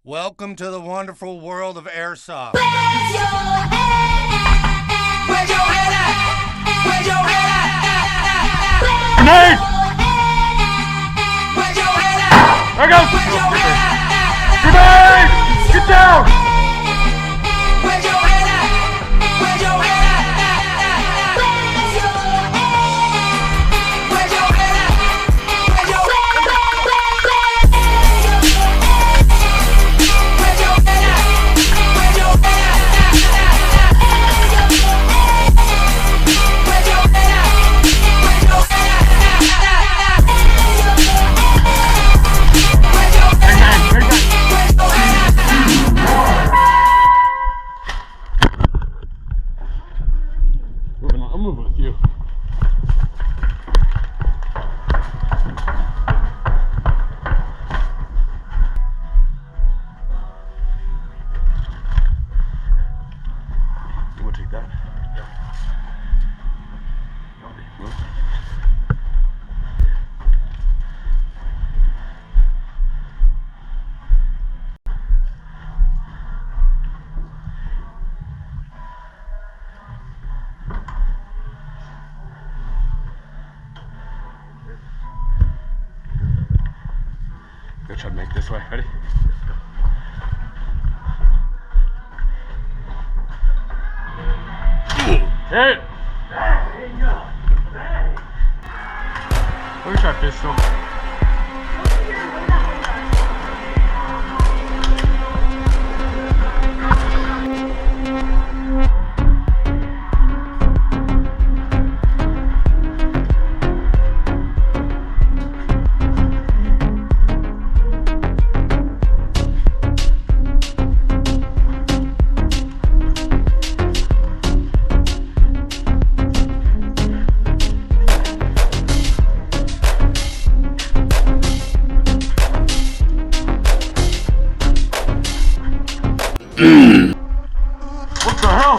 Welcome to the wonderful world of Airsoft. Where's your head at? Where's your head at? Where's your head at? Grenade! Where's your head at? There goes! Where's your head at? Grenade! Get down! Where's your head at? Where's your head at? Where's your head at? Where's your head at? Where's your I'm moving with you. You want to take that? Move. Go try to make this way. Ready? Hit! Let me try pistol. What the hell?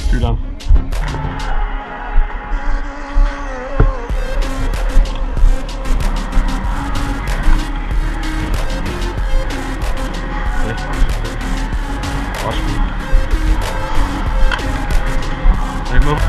Two down. Watch me. Hey, move.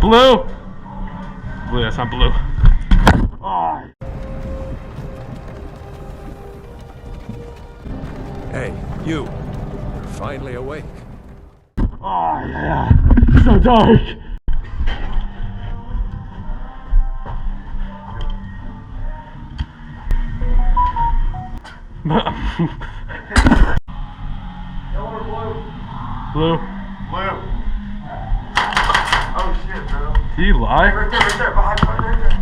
Blue! Blue, that's not blue. Oh. Hey, you. You're finally awake. Oh, yeah. is so dark. Blue. Blue. Oh shit, bro. Did you lie? Right there, behind you, right there.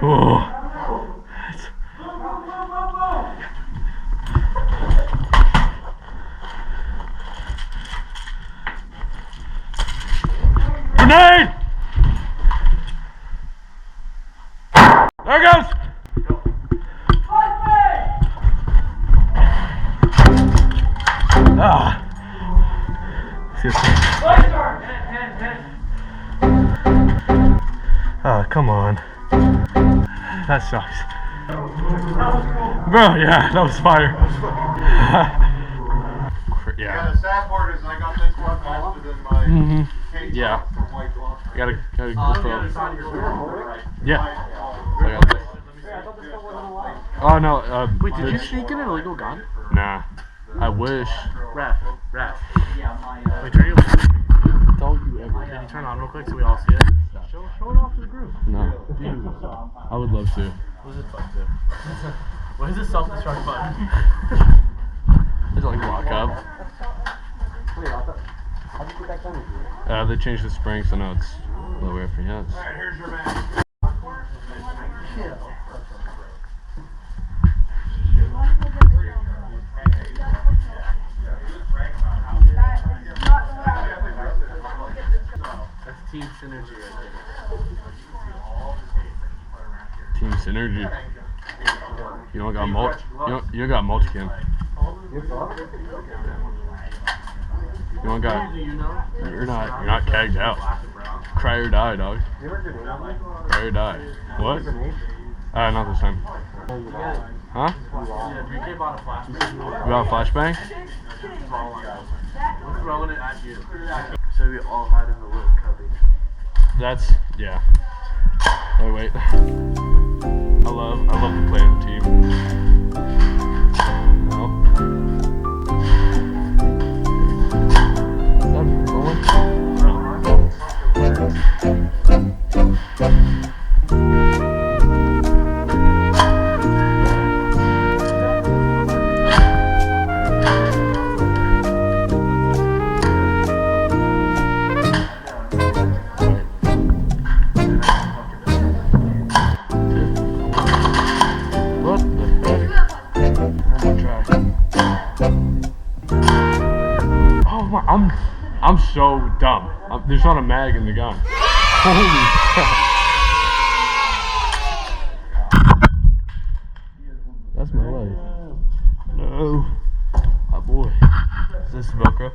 Oh. Grenade! There it goes! Ah. Oh, come on. That sucks. Bro, yeah, that was fire. Yeah, the sad part is I got this one faster than my case Yeah. from White Claw. Gotta go pro. Yeah. So I got this. Oh no, Wait, did you sneak an illegal gun? Nah. I wish. Ref. Wait, turn your. Don't you ever. Can you turn on real quick so we all see it? Show it off to the group. No. I would love to. What is it button do? What is this self-destruct button? It's like lock up. They changed the spring, so now it's lower for yes. Alright, here's your man. That's team synergy right Team synergy. You don't got you don't got multicam. You don't got. You're not cagged out. Cry or die, dog. Cry or die. What? Not this time. Huh? Yeah, DK bought a flashbang. You got a flashbang? We're throwing it at you. So we all hide in the little cubby. That's yeah. Wait. I love the play of the team. No. Is that rolling? What the heck? I'm gonna try. Oh my! I'm so dumb. There's not a mag in the gun. Holy crap! That's my life. No, my boy. Is this Velcro?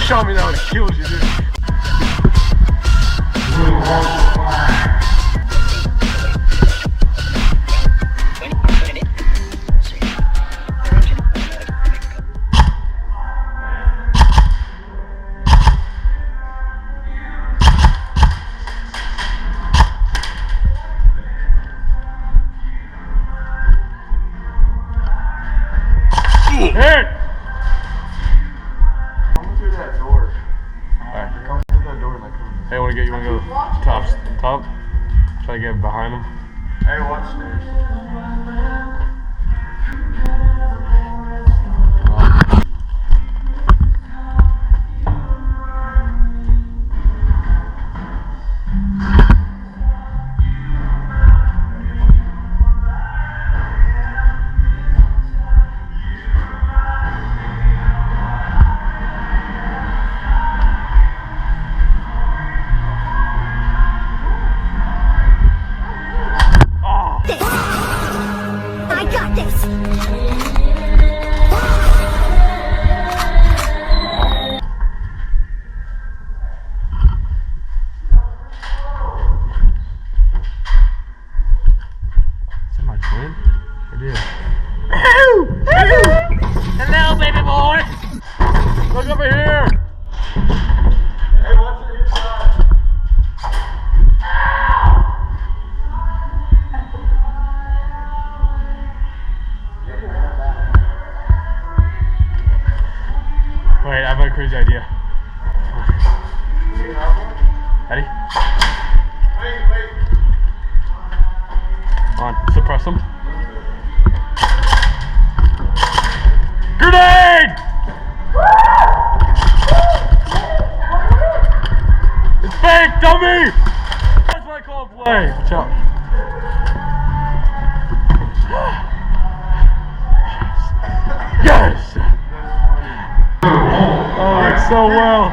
shot me, that would have killed you, dude. Hit! Come through that door. Alright. Come through that door and I come. Hey, you wanna go top? Try to get behind him. Hey, watch stairs. I got this. Is that my twin? It is. Hello, baby boy. Look over here! Hey, watch the inside. Wait, I have a crazy idea. Ready? Wait. Come on, suppress them. Grenade! It's fake, dummy! That's what I call a play. Watch out. Yes! Oh, it's so well.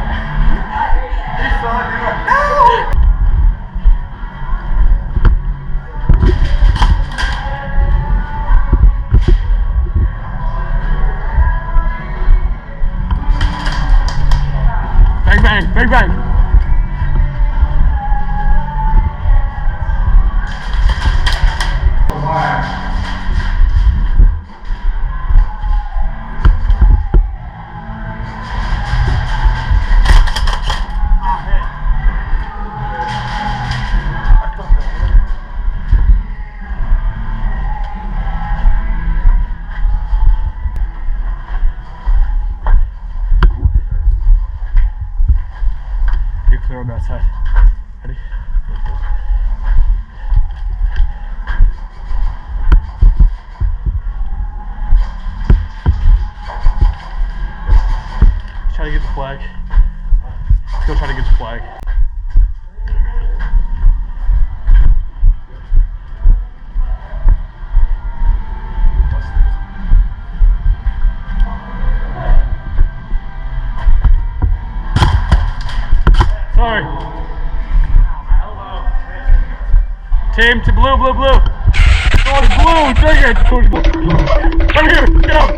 Bang, bang, bang, bang. You're clear on that side. Ready? Try to get the flag. Let's go try to get the flag. Sorry. Team to blue. Towards blue, take it. Towards blue. Come here, get up.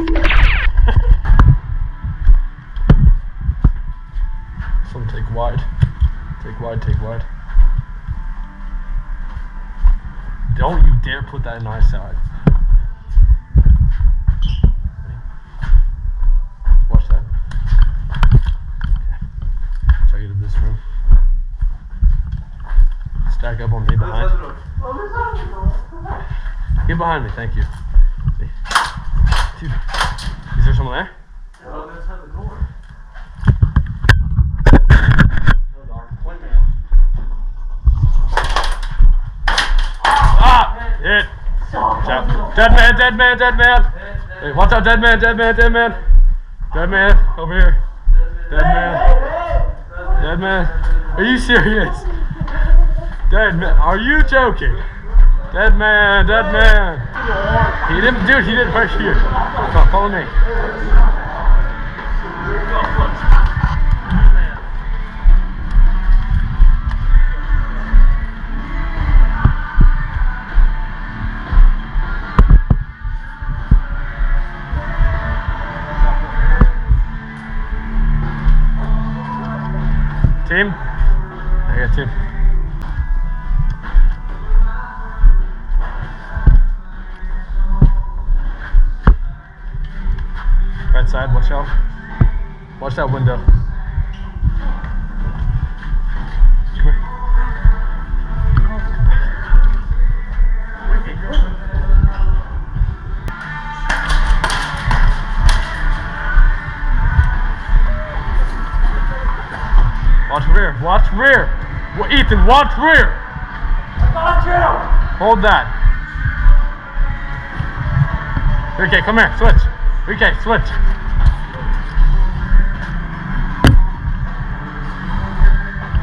Some take wide. Take wide. Don't you dare put that in my side. Watch that. Try to get in this room. Stack up on me behind. Get behind me, thank you. Dude, is there someone there? Ah! Hit! Watch out. Dead man! Hey, watch out, dead man! Dead man, over here. Dead man. Are you serious? Dead man, are you joking? Dead man. He didn't right here. Come on, follow me. Team? I got team. Right side, watch out. Watch that window. Come here. Watch rear, watch rear. Ethan, watch rear. I got you. Hold that. Okay, come here, switch. Okay, switch.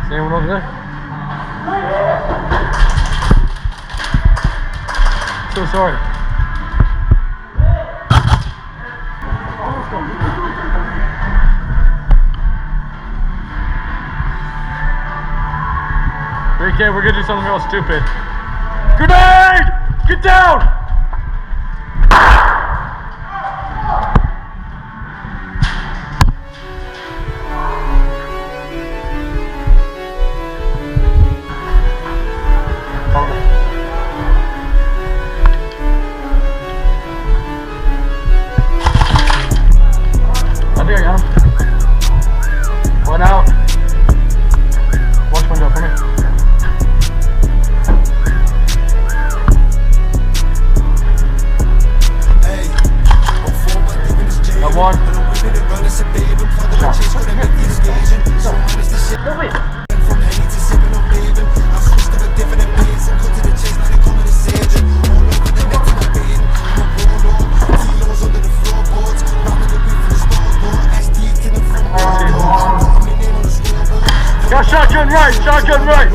Is anyone over there? So sorry. Okay, we're gonna do something real stupid. Grenade! Get down! I think I got him. One out. Watch window for me. One. Got shotgun right, shotgun right.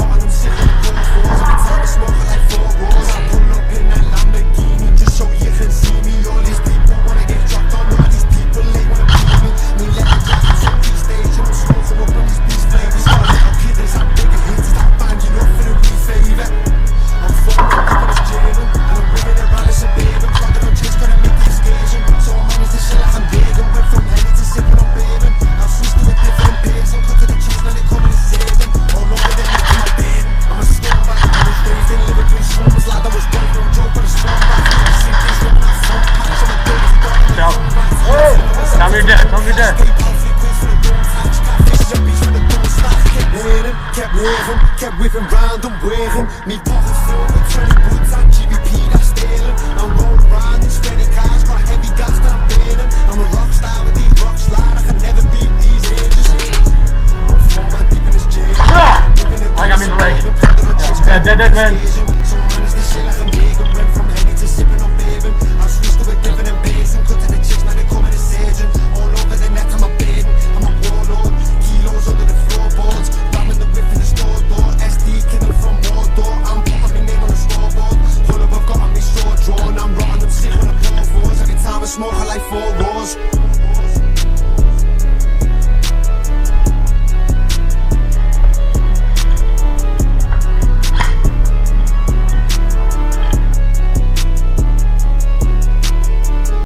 Tell me you're dead, tell me you're dead. Kept whipping round and waving. Me pockets filled with 20 boots and